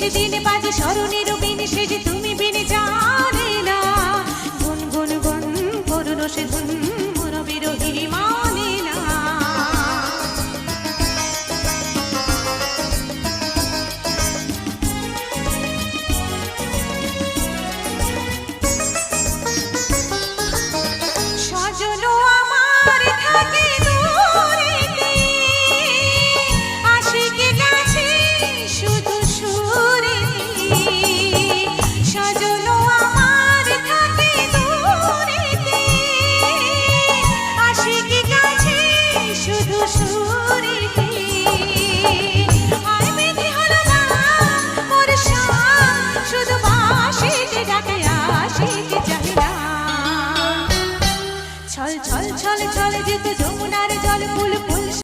সেদিন বাজে স্মরণের বিন সেজে তুমি বিনে জানে না গুন গুন গুন করুন সে ধুন মন বিরোহী মানে না সজনো আমার থাকে দূরেতে আশিকে কাছে শুধু সুরেতে সজনো আমার থাকে দূরেতে আশিকে কাছে শুধু সুরেতে আর বেঁধে হলো না মোর শাম শুধু বাঁশিতে ডাকে আশিকে চাহে না ছল ছল ছল ছল যেত যমুনার জল ফুল ফুল